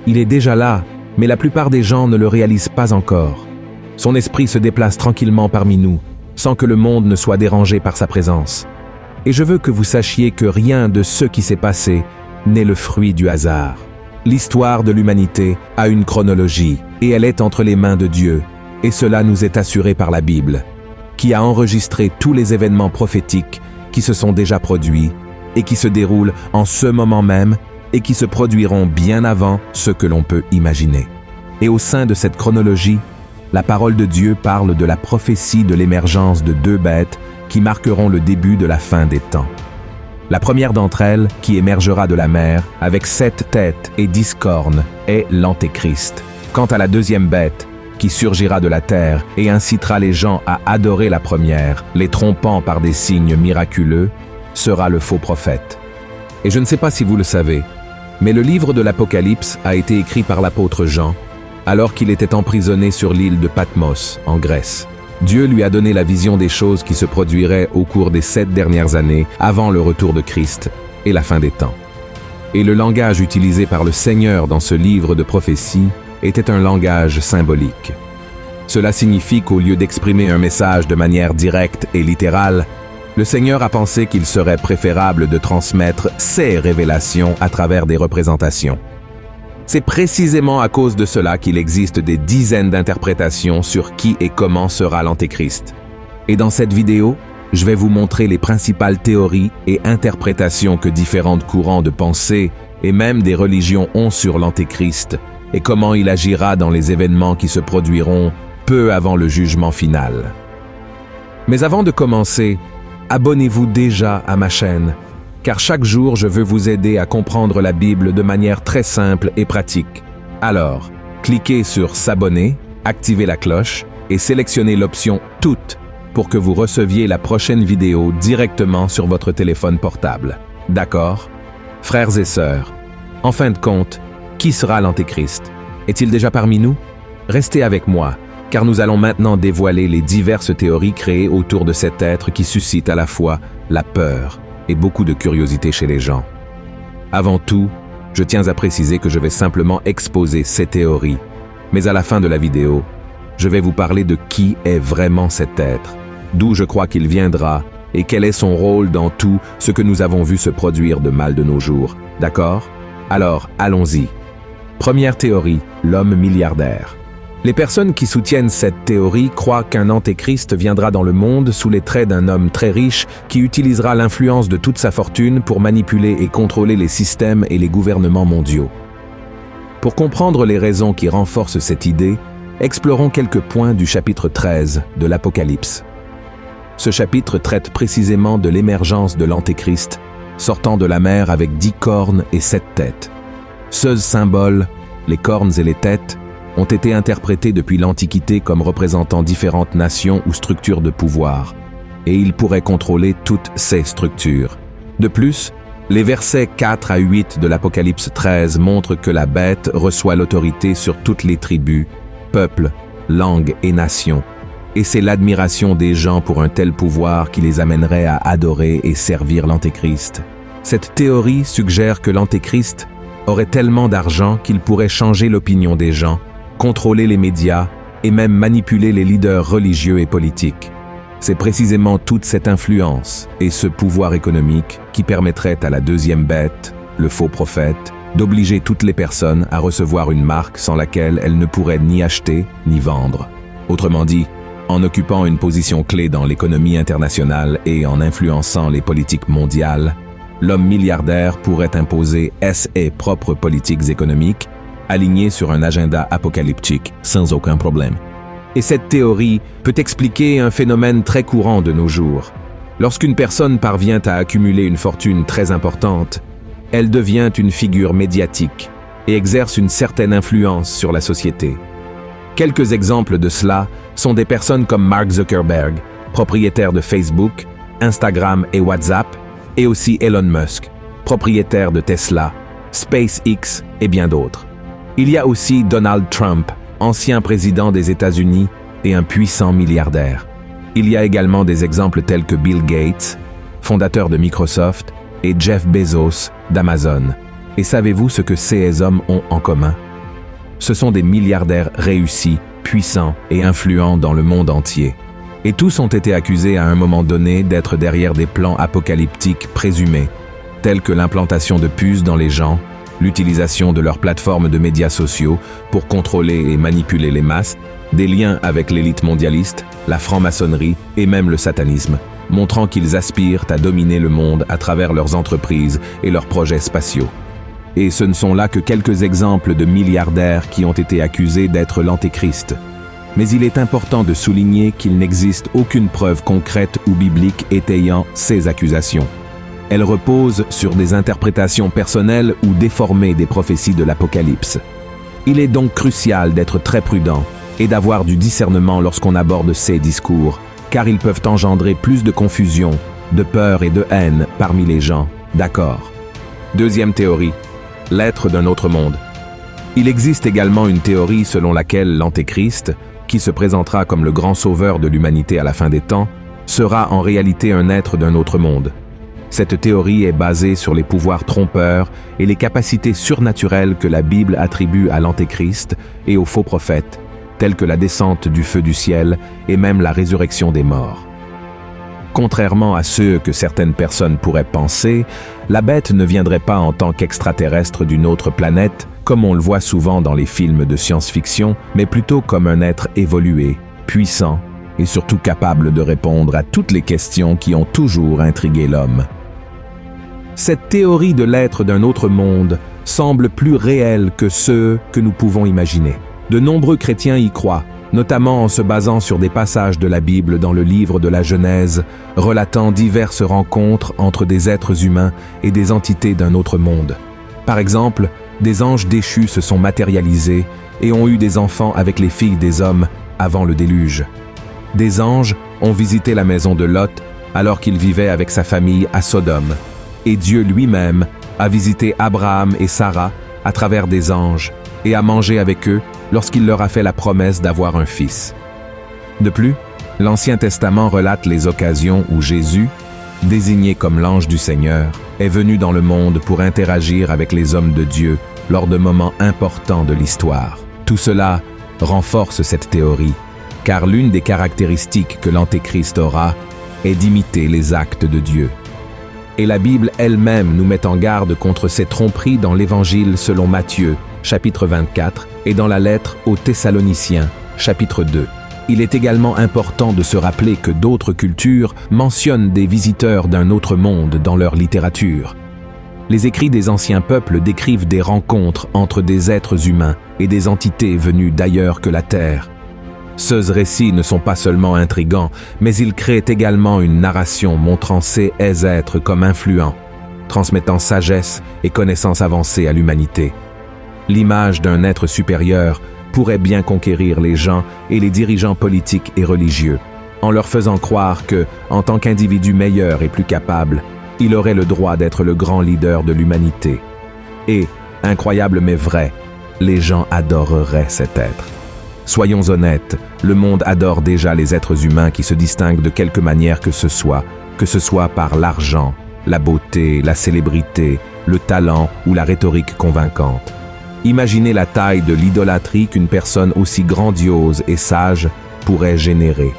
Il est déjà là, mais la plupart des gens ne le réalisent pas encore. Son esprit se déplace tranquillement parmi nous, sans que le monde ne soit dérangé par sa présence. Et je veux que vous sachiez que rien de ce qui s'est passé n'est le fruit du hasard. L'histoire de l'humanité a une chronologie, et elle est entre les mains de Dieu, et cela nous est assuré par la Bible, qui a enregistré tous les événements prophétiques qui se sont déjà produits, et qui se déroulent en ce moment même, et qui se produiront bien avant ce que l'on peut imaginer. Et au sein de cette chronologie, la parole de Dieu parle de la prophétie de l'émergence de 2 bêtes qui marqueront le début de la fin des temps. La première d'entre elles, qui émergera de la mer, avec 7 têtes et 10 cornes, est l'Antéchrist. Quant à la deuxième bête, qui surgira de la terre et incitera les gens à adorer la première, les trompant par des signes miraculeux, sera le faux prophète. Et je ne sais pas si vous le savez, mais le livre de l'Apocalypse a été écrit par l'apôtre Jean, alors qu'il était emprisonné sur l'île de Patmos, en Grèce. Dieu lui a donné la vision des choses qui se produiraient au cours des 7 dernières années avant le retour de Christ et la fin des temps. Et le langage utilisé par le Seigneur dans ce livre de prophétie était un langage symbolique. Cela signifie qu'au lieu d'exprimer un message de manière directe et littérale, le Seigneur a pensé qu'il serait préférable de transmettre ses révélations à travers des représentations. C'est précisément à cause de cela qu'il existe des dizaines d'interprétations sur qui et comment sera l'Antéchrist. Et dans cette vidéo, je vais vous montrer les principales théories et interprétations que différents courants de pensée et même des religions ont sur l'Antéchrist et comment il agira dans les événements qui se produiront peu avant le jugement final. Mais avant de commencer, abonnez-vous déjà à ma chaîne, car chaque jour je veux vous aider à comprendre la Bible de manière très simple et pratique. Alors, cliquez sur s'abonner, activez la cloche et sélectionnez l'option Toutes pour que vous receviez la prochaine vidéo directement sur votre téléphone portable. D'accord? Frères et sœurs, en fin de compte, qui sera l'Antéchrist? Est-il déjà parmi nous? Restez avec moi, car nous allons maintenant dévoiler les diverses théories créées autour de cet être qui suscite à la fois la peur et beaucoup de curiosité chez les gens. Avant tout, je tiens à préciser que je vais simplement exposer ces théories, mais à la fin de la vidéo, je vais vous parler de qui est vraiment cet être, d'où je crois qu'il viendra et quel est son rôle dans tout ce que nous avons vu se produire de mal de nos jours. D'accord? Alors, allons-y. Première théorie, l'homme milliardaire. Les personnes qui soutiennent cette théorie croient qu'un antéchrist viendra dans le monde sous les traits d'un homme très riche qui utilisera l'influence de toute sa fortune pour manipuler et contrôler les systèmes et les gouvernements mondiaux. Pour comprendre les raisons qui renforcent cette idée, explorons quelques points du chapitre 13 de l'Apocalypse. Ce chapitre traite précisément de l'émergence de l'antéchrist, sortant de la mer avec 10 cornes et 7 têtes. Ce symbole, les cornes et les têtes, ont été interprétés depuis l'Antiquité comme représentant différentes nations ou structures de pouvoir, et il pourrait contrôler toutes ces structures. De plus, les versets 4 à 8 de l'Apocalypse 13 montrent que la bête reçoit l'autorité sur toutes les tribus, peuples, langues et nations, et c'est l'admiration des gens pour un tel pouvoir qui les amènerait à adorer et servir l'Antéchrist. Cette théorie suggère que l'Antéchrist aurait tellement d'argent qu'il pourrait changer l'opinion des gens, contrôler les médias et même manipuler les leaders religieux et politiques. C'est précisément toute cette influence et ce pouvoir économique qui permettrait à la deuxième bête, le faux prophète, d'obliger toutes les personnes à recevoir une marque sans laquelle elles ne pourraient ni acheter ni vendre. Autrement dit, en occupant une position clé dans l'économie internationale et en influençant les politiques mondiales, l'homme milliardaire pourrait imposer ses propres politiques économiques alignées sur un agenda apocalyptique sans aucun problème. Et cette théorie peut expliquer un phénomène très courant de nos jours. Lorsqu'une personne parvient à accumuler une fortune très importante, elle devient une figure médiatique et exerce une certaine influence sur la société. Quelques exemples de cela sont des personnes comme Mark Zuckerberg, propriétaire de Facebook, Instagram et WhatsApp, et aussi Elon Musk, propriétaire de Tesla, SpaceX et bien d'autres. Il y a aussi Donald Trump, ancien président des États-Unis et un puissant milliardaire. Il y a également des exemples tels que Bill Gates, fondateur de Microsoft, et Jeff Bezos d'Amazon. Et savez-vous ce que ces hommes ont en commun? Ce sont des milliardaires réussis, puissants et influents dans le monde entier. Et tous ont été accusés à un moment donné d'être derrière des plans apocalyptiques présumés, tels que l'implantation de puces dans les gens, l'utilisation de leurs plateformes de médias sociaux pour contrôler et manipuler les masses, des liens avec l'élite mondialiste, la franc-maçonnerie et même le satanisme, montrant qu'ils aspirent à dominer le monde à travers leurs entreprises et leurs projets spatiaux. Et ce ne sont là que quelques exemples de milliardaires qui ont été accusés d'être l'Antéchrist. Mais il est important de souligner qu'il n'existe aucune preuve concrète ou biblique étayant ces accusations. Elles reposent sur des interprétations personnelles ou déformées des prophéties de l'Apocalypse. Il est donc crucial d'être très prudent et d'avoir du discernement lorsqu'on aborde ces discours, car ils peuvent engendrer plus de confusion, de peur et de haine parmi les gens. D'accord. Deuxième théorie, l'être d'un autre monde. Il existe également une théorie selon laquelle l'Antéchrist, qui se présentera comme le grand sauveur de l'humanité à la fin des temps, sera en réalité un être d'un autre monde. Cette théorie est basée sur les pouvoirs trompeurs et les capacités surnaturelles que la Bible attribue à l'Antéchrist et aux faux prophètes, tels que la descente du feu du ciel et même la résurrection des morts. Contrairement à ce que certaines personnes pourraient penser, la bête ne viendrait pas en tant qu'extraterrestre d'une autre planète, comme on le voit souvent dans les films de science-fiction, mais plutôt comme un être évolué, puissant et surtout capable de répondre à toutes les questions qui ont toujours intrigué l'homme. Cette théorie de l'être d'un autre monde semble plus réelle que ceux que nous pouvons imaginer. De nombreux chrétiens y croient, notamment en se basant sur des passages de la Bible dans le livre de la Genèse, relatant diverses rencontres entre des êtres humains et des entités d'un autre monde. Par exemple, des anges déchus se sont matérialisés et ont eu des enfants avec les filles des hommes avant le déluge. Des anges ont visité la maison de Lot alors qu'il vivait avec sa famille à Sodome. Et Dieu lui-même a visité Abraham et Sarah à travers des anges et a mangé avec eux lorsqu'il leur a fait la promesse d'avoir un fils. De plus, l'Ancien Testament relate les occasions où Jésus, désigné comme l'ange du Seigneur, est venu dans le monde pour interagir avec les hommes de Dieu lors de moments importants de l'histoire. Tout cela renforce cette théorie, car l'une des caractéristiques que l'Antéchrist aura est d'imiter les actes de Dieu. Et la Bible elle-même nous met en garde contre ces tromperies dans l'Évangile selon Matthieu, chapitre 24, et dans la lettre aux Thessaloniciens, chapitre 2. Il est également important de se rappeler que d'autres cultures mentionnent des visiteurs d'un autre monde dans leur littérature. Les écrits des anciens peuples décrivent des rencontres entre des êtres humains et des entités venues d'ailleurs que la Terre. Ces récits ne sont pas seulement intrigants, mais ils créent également une narration montrant ces êtres comme influents, transmettant sagesse et connaissances avancées à l'humanité. L'image d'un être supérieur pourrait bien conquérir les gens et les dirigeants politiques et religieux, en leur faisant croire que, en tant qu'individu meilleur et plus capable, il aurait le droit d'être le grand leader de l'humanité. Et, incroyable mais vrai, les gens adoreraient cet être. Soyons honnêtes, le monde adore déjà les êtres humains qui se distinguent de quelque manière que ce soit par l'argent, la beauté, la célébrité, le talent ou la rhétorique convaincante. Imaginez la taille de l'idolâtrie qu'une personne aussi grandiose et sage pourrait générer.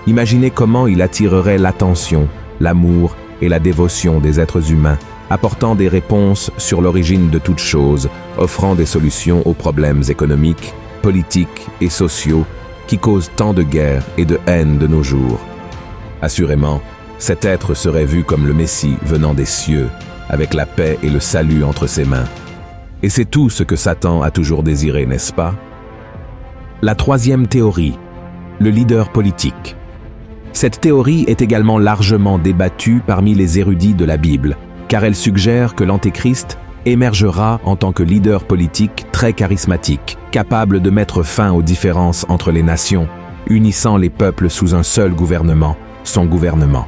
Imaginez comment il attirerait l'attention, l'amour et la dévotion des êtres humains, apportant des réponses sur l'origine de toute chose, offrant des solutions aux problèmes économiques, politiques et sociaux qui causent tant de guerres et de haine de nos jours. Assurément, cet être serait vu comme le Messie venant des cieux, avec la paix et le salut entre ses mains. Et c'est tout ce que Satan a toujours désiré, n'est-ce pas? La troisième théorie, le leader politique. Cette théorie est également largement débattue parmi les érudits de la Bible, car elle suggère que l'Antéchrist émergera en tant que leader politique très charismatique, capable de mettre fin aux différences entre les nations, unissant les peuples sous un seul gouvernement, son gouvernement.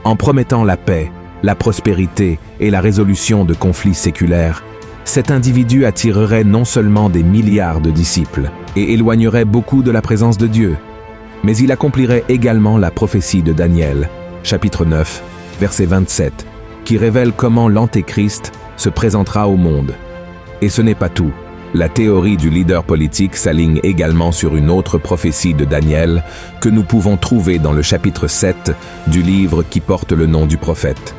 En promettant la paix, la prospérité et la résolution de conflits séculaires, cet individu attirerait non seulement des milliards de disciples et éloignerait beaucoup de la présence de Dieu, mais il accomplirait également la prophétie de Daniel, chapitre 9, verset 27, qui révèle comment l'Antéchrist se présentera au monde. Et ce n'est pas tout. La théorie du leader politique s'aligne également sur une autre prophétie de Daniel que nous pouvons trouver dans le chapitre 7 du livre qui porte le nom du prophète.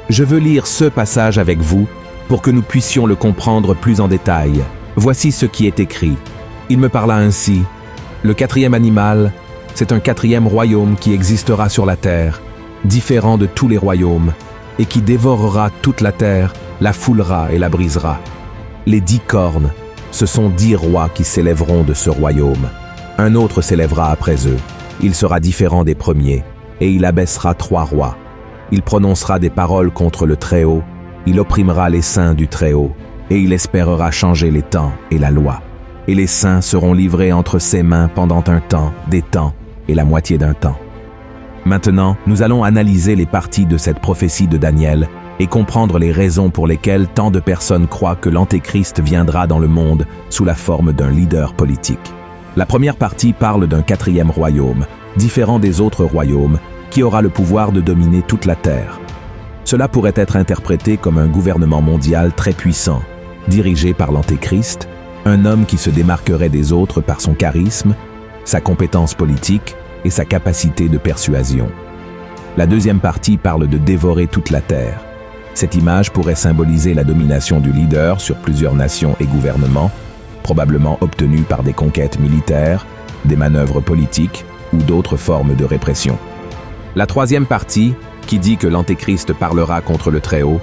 Je veux lire ce passage avec vous pour que nous puissions le comprendre plus en détail. Voici ce qui est écrit. Il me parla ainsi. Le quatrième animal, c'est un quatrième royaume qui existera sur la terre, différent de tous les royaumes, et qui dévorera toute la terre, la foulera et la brisera. Les 10 cornes, ce sont 10 rois qui s'élèveront de ce royaume. Un autre s'élèvera après eux. Il sera différent des premiers, et il abaissera 3 rois. Il prononcera des paroles contre le Très-Haut, il opprimera les saints du Très-Haut, et il espérera changer les temps et la loi. Et les saints seront livrés entre ses mains pendant un temps, des temps et la moitié d'un temps. Maintenant, nous allons analyser les parties de cette prophétie de Daniel et comprendre les raisons pour lesquelles tant de personnes croient que l'Antéchrist viendra dans le monde sous la forme d'un leader politique. La première partie parle d'un quatrième royaume, différent des autres royaumes, qui aura le pouvoir de dominer toute la terre. Cela pourrait être interprété comme un gouvernement mondial très puissant, dirigé par l'Antéchrist, un homme qui se démarquerait des autres par son charisme, sa compétence politique et sa capacité de persuasion. La deuxième partie parle de dévorer toute la terre. Cette image pourrait symboliser la domination du leader sur plusieurs nations et gouvernements, probablement obtenue par des conquêtes militaires, des manœuvres politiques ou d'autres formes de répression. La troisième partie, qui dit que l'Antéchrist parlera contre le Très-Haut,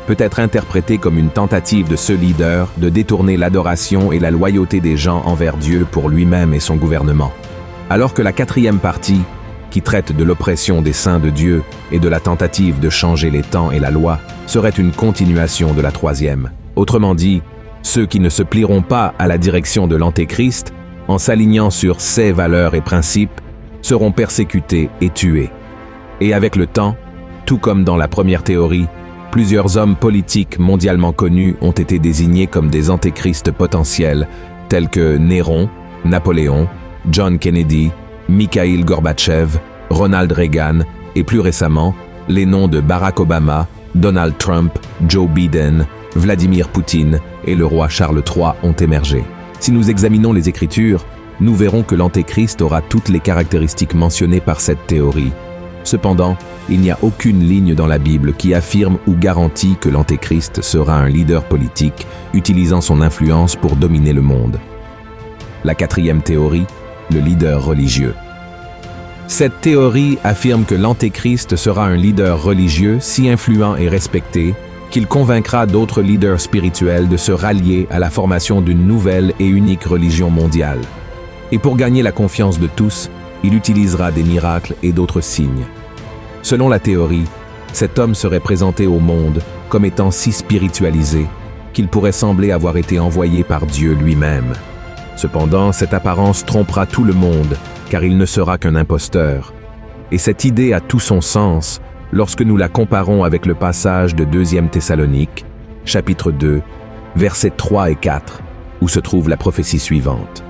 peut être interprétée comme une tentative de ce leader de détourner l'adoration et la loyauté des gens envers Dieu pour lui-même et son gouvernement. Alors que la quatrième partie, qui traite de l'oppression des saints de Dieu et de la tentative de changer les temps et la loi, serait une continuation de la troisième. Autrement dit, ceux qui ne se plieront pas à la direction de l'Antéchrist, en s'alignant sur ses valeurs et principes, seront persécutés et tués. Et avec le temps, tout comme dans la première théorie, plusieurs hommes politiques mondialement connus ont été désignés comme des antéchrists potentiels, tels que Néron, Napoléon, John Kennedy, Mikhail Gorbatchev, Ronald Reagan et plus récemment, les noms de Barack Obama, Donald Trump, Joe Biden, Vladimir Poutine et le roi Charles III ont émergé. Si nous examinons les Écritures, nous verrons que l'Antéchrist aura toutes les caractéristiques mentionnées par cette théorie. Cependant, il n'y a aucune ligne dans la Bible qui affirme ou garantit que l'Antéchrist sera un leader politique utilisant son influence pour dominer le monde. La quatrième théorie, le leader religieux. Cette théorie affirme que l'Antéchrist sera un leader religieux si influent et respecté qu'il convaincra d'autres leaders spirituels de se rallier à la formation d'une nouvelle et unique religion mondiale. Et pour gagner la confiance de tous, il utilisera des miracles et d'autres signes. Selon la théorie, cet homme serait présenté au monde comme étant si spiritualisé qu'il pourrait sembler avoir été envoyé par Dieu lui-même. Cependant, cette apparence trompera tout le monde, car il ne sera qu'un imposteur. Et cette idée a tout son sens lorsque nous la comparons avec le passage de 2 Thessaloniques, chapitre 2, versets 3 et 4, où se trouve la prophétie suivante.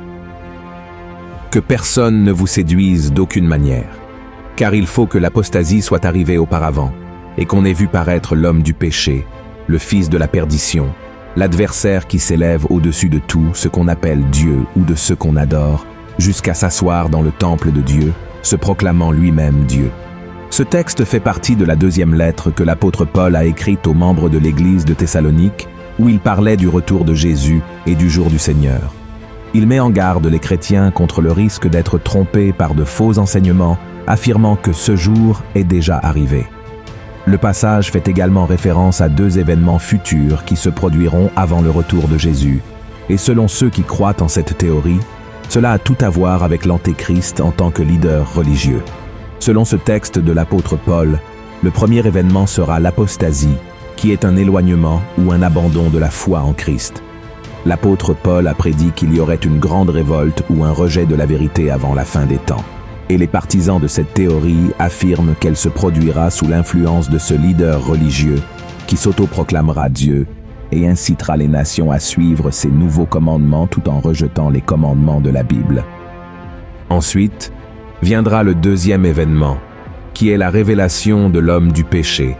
Que personne ne vous séduise d'aucune manière, car il faut que l'apostasie soit arrivée auparavant, et qu'on ait vu paraître l'homme du péché, le fils de la perdition, l'adversaire qui s'élève au-dessus de tout ce qu'on appelle Dieu ou de ce qu'on adore, jusqu'à s'asseoir dans le temple de Dieu, se proclamant lui-même Dieu. Ce texte fait partie de la 2e lettre que l'apôtre Paul a écrite aux membres de l'église de Thessalonique, où il parlait du retour de Jésus et du jour du Seigneur. Il met en garde les chrétiens contre le risque d'être trompés par de faux enseignements, affirmant que ce jour est déjà arrivé. Le passage fait également référence à 2 événements futurs qui se produiront avant le retour de Jésus. Et selon ceux qui croient en cette théorie, cela a tout à voir avec l'Antéchrist en tant que leader religieux. Selon ce texte de l'apôtre Paul, le premier événement sera l'apostasie, qui est un éloignement ou un abandon de la foi en Christ. L'apôtre Paul a prédit qu'il y aurait une grande révolte ou un rejet de la vérité avant la fin des temps. Et les partisans de cette théorie affirment qu'elle se produira sous l'influence de ce leader religieux qui s'autoproclamera Dieu et incitera les nations à suivre ses nouveaux commandements tout en rejetant les commandements de la Bible. Ensuite, viendra le 2e événement, qui est la révélation de l'homme du péché,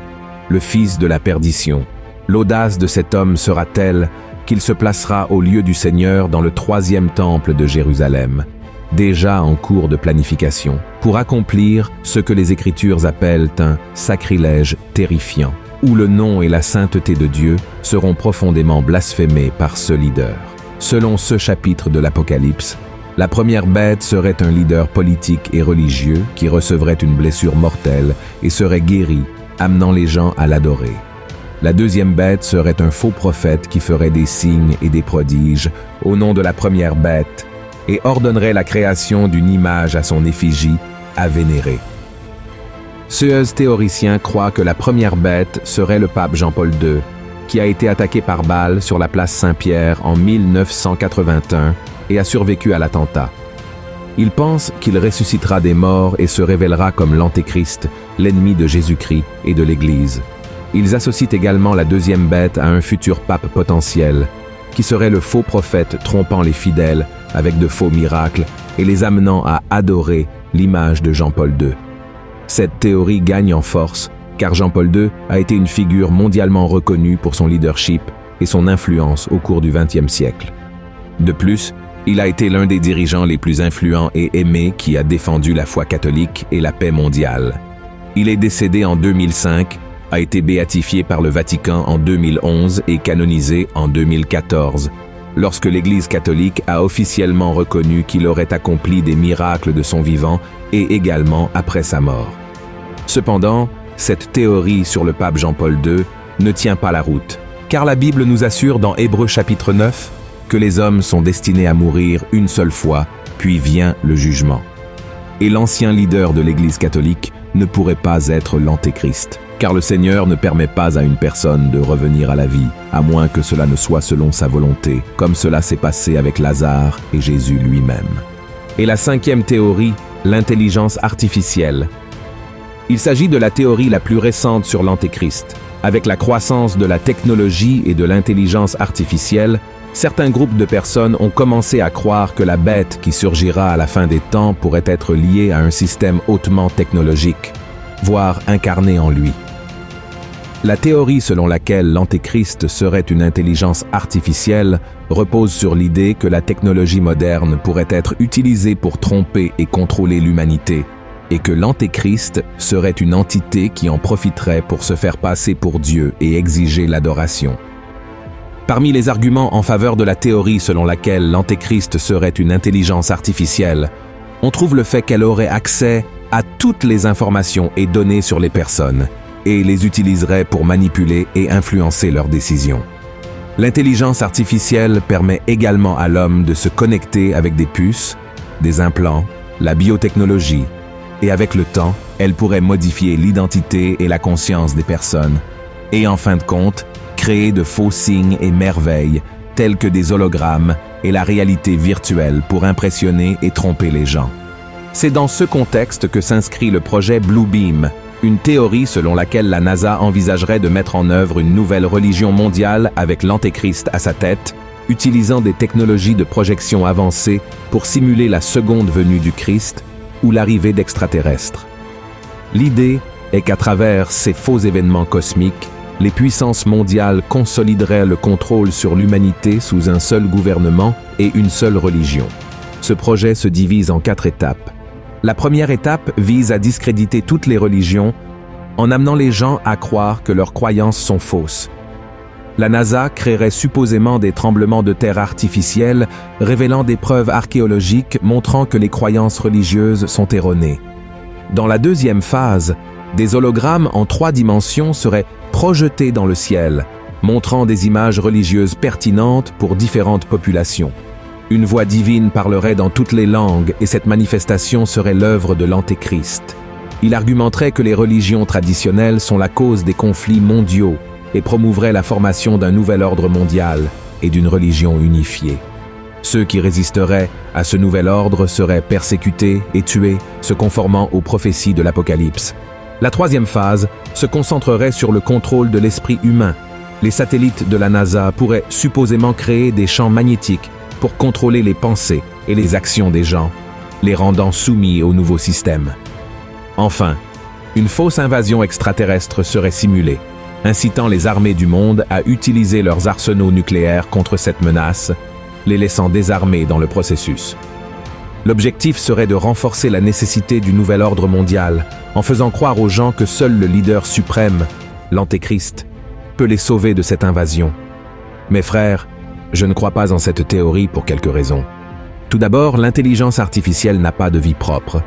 le fils de la perdition, L'audace de cet homme sera telle qu'il se placera au lieu du Seigneur dans le 3e temple de Jérusalem, déjà en cours de planification, pour accomplir ce que les Écritures appellent un sacrilège terrifiant, où le nom et la sainteté de Dieu seront profondément blasphémés par ce leader. Selon ce chapitre de l'Apocalypse, la première bête serait un leader politique et religieux qui recevrait une blessure mortelle et serait guéri, amenant les gens à l'adorer. La deuxième bête serait un faux prophète qui ferait des signes et des prodiges au nom de la première bête et ordonnerait la création d'une image à son effigie à vénérer. Ce théoricien croit que la première bête serait le pape Jean-Paul II, qui a été attaqué par balle sur la place Saint-Pierre en 1981 et a survécu à l'attentat. Il pense qu'il ressuscitera des morts et se révélera comme l'Antéchrist, l'ennemi de Jésus-Christ et de l'Église. Ils associent également la deuxième bête à un futur pape potentiel, qui serait le faux prophète trompant les fidèles avec de faux miracles et les amenant à adorer l'image de Jean-Paul II. Cette théorie gagne en force, car Jean-Paul II a été une figure mondialement reconnue pour son leadership et son influence au cours du XXe siècle. De plus, il a été l'un des dirigeants les plus influents et aimés qui a défendu la foi catholique et la paix mondiale. Il est décédé en 2005, a été béatifié par le Vatican en 2011 et canonisé en 2014, lorsque l'Église catholique a officiellement reconnu qu'il aurait accompli des miracles de son vivant et également après sa mort. Cependant, cette théorie sur le pape Jean-Paul II ne tient pas la route, car la Bible nous assure dans Hébreux chapitre 9 que les hommes sont destinés à mourir une seule fois, puis vient le jugement. Et l'ancien leader de l'Église catholique ne pourrait pas être l'Antéchrist, car le Seigneur ne permet pas à une personne de revenir à la vie, à moins que cela ne soit selon sa volonté, comme cela s'est passé avec Lazare et Jésus lui-même. Et la 5e théorie, l'intelligence artificielle. Il s'agit de la théorie la plus récente sur l'Antéchrist. Avec la croissance de la technologie et de l'intelligence artificielle, certains groupes de personnes ont commencé à croire que la bête qui surgira à la fin des temps pourrait être liée à un système hautement technologique, voire incarné en lui. La théorie selon laquelle l'Antéchrist serait une intelligence artificielle repose sur l'idée que la technologie moderne pourrait être utilisée pour tromper et contrôler l'humanité, et que l'Antéchrist serait une entité qui en profiterait pour se faire passer pour Dieu et exiger l'adoration. Parmi les arguments en faveur de la théorie selon laquelle l'Antéchrist serait une intelligence artificielle, on trouve le fait qu'elle aurait accès à toutes les informations et données sur les personnes, et les utiliserait pour manipuler et influencer leurs décisions. L'intelligence artificielle permet également à l'homme de se connecter avec des puces, des implants, la biotechnologie, et avec le temps, elle pourrait modifier l'identité et la conscience des personnes, et en fin de compte, créer de faux signes et merveilles, tels que des hologrammes et la réalité virtuelle pour impressionner et tromper les gens. C'est dans ce contexte que s'inscrit le projet Bluebeam, une théorie selon laquelle la NASA envisagerait de mettre en œuvre une nouvelle religion mondiale avec l'Antéchrist à sa tête, utilisant des technologies de projection avancées pour simuler la seconde venue du Christ ou l'arrivée d'extraterrestres. L'idée est qu'à travers ces faux événements cosmiques, les puissances mondiales consolideraient le contrôle sur l'humanité sous un seul gouvernement et une seule religion. Ce projet se divise en 4 étapes. La première étape vise à discréditer toutes les religions en amenant les gens à croire que leurs croyances sont fausses. La NASA créerait supposément des tremblements de terre artificiels, révélant des preuves archéologiques montrant que les croyances religieuses sont erronées. Dans la deuxième phase, des hologrammes en 3 dimensions seraient projetés dans le ciel, montrant des images religieuses pertinentes pour différentes populations. Une voix divine parlerait dans toutes les langues et cette manifestation serait l'œuvre de l'Antéchrist. Il argumenterait que les religions traditionnelles sont la cause des conflits mondiaux et promouvrait la formation d'un nouvel ordre mondial et d'une religion unifiée. Ceux qui résisteraient à ce nouvel ordre seraient persécutés et tués, se conformant aux prophéties de l'Apocalypse. La troisième phase se concentrerait sur le contrôle de l'esprit humain. Les satellites de la NASA pourraient supposément créer des champs magnétiques pour contrôler les pensées et les actions des gens, les rendant soumis au nouveau système. Enfin, une fausse invasion extraterrestre serait simulée. incitant les armées du monde à utiliser leurs arsenaux nucléaires contre cette menace, les laissant désarmés dans le processus. L'objectif serait de renforcer la nécessité du nouvel ordre mondial, en faisant croire aux gens que seul le leader suprême, l'Antéchrist, peut les sauver de cette invasion. Mes frères, je ne crois pas en cette théorie pour quelques raisons. Tout d'abord, l'intelligence artificielle n'a pas de vie propre,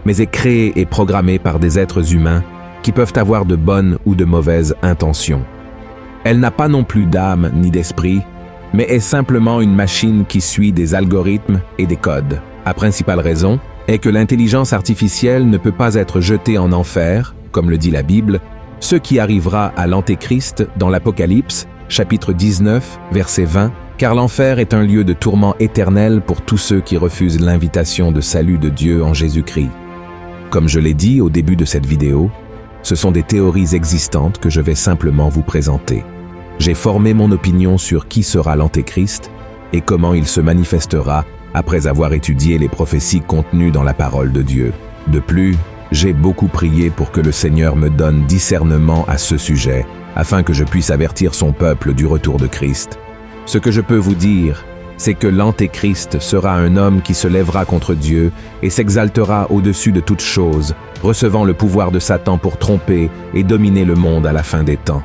mais est créée et programmée par des êtres humains qui peuvent avoir de bonnes ou de mauvaises intentions. Elle n'a pas non plus d'âme ni d'esprit, mais est simplement une machine qui suit des algorithmes et des codes. La principale raison est que l'intelligence artificielle ne peut pas être jetée en enfer, comme le dit la Bible, ce qui arrivera à l'Antéchrist dans l'Apocalypse, chapitre 19, verset 20, car l'enfer est un lieu de tourment éternel pour tous ceux qui refusent l'invitation de salut de Dieu en Jésus-Christ. Comme je l'ai dit au début de cette vidéo, ce sont des théories existantes que je vais simplement vous présenter. J'ai formé mon opinion sur qui sera l'Antéchrist et comment il se manifestera après avoir étudié les prophéties contenues dans la parole de Dieu. De plus, j'ai beaucoup prié pour que le Seigneur me donne discernement à ce sujet, afin que je puisse avertir son peuple du retour de Christ. Ce que je peux vous dire, c'est que l'Antéchrist sera un homme qui se lèvera contre Dieu et s'exaltera au-dessus de toute chose, recevant le pouvoir de Satan pour tromper et dominer le monde à la fin des temps.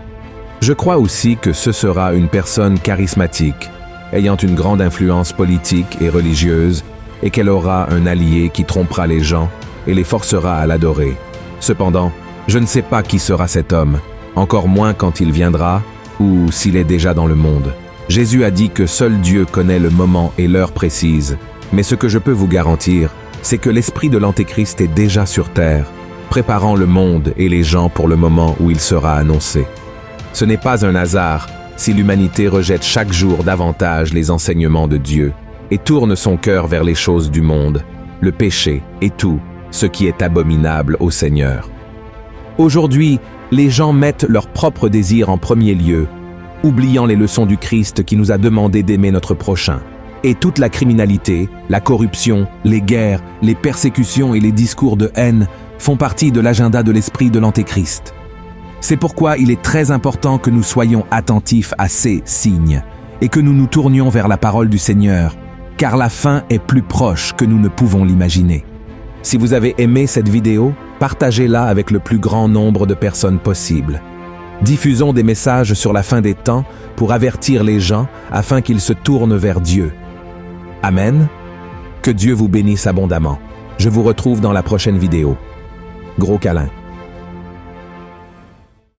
Je crois aussi que ce sera une personne charismatique, ayant une grande influence politique et religieuse, et qu'elle aura un allié qui trompera les gens et les forcera à l'adorer. Cependant, je ne sais pas qui sera cet homme, encore moins quand il viendra ou s'il est déjà dans le monde. Jésus a dit que seul Dieu connaît le moment et l'heure précise, mais ce que je peux vous garantir, c'est que l'esprit de l'Antéchrist est déjà sur terre, préparant le monde et les gens pour le moment où il sera annoncé. Ce n'est pas un hasard si l'humanité rejette chaque jour davantage les enseignements de Dieu et tourne son cœur vers les choses du monde, le péché et tout ce qui est abominable au Seigneur. Aujourd'hui, les gens mettent leurs propres désirs en premier lieu, oubliant les leçons du Christ qui nous a demandé d'aimer notre prochain. Et toute la criminalité, la corruption, les guerres, les persécutions et les discours de haine font partie de l'agenda de l'esprit de l'Antéchrist. C'est pourquoi il est très important que nous soyons attentifs à ces signes et que nous nous tournions vers la parole du Seigneur, car la fin est plus proche que nous ne pouvons l'imaginer. Si vous avez aimé cette vidéo, partagez-la avec le plus grand nombre de personnes possible. Diffusons des messages sur la fin des temps pour avertir les gens afin qu'ils se tournent vers Dieu. Amen. Que Dieu vous bénisse abondamment. Je vous retrouve dans la prochaine vidéo. Gros câlin.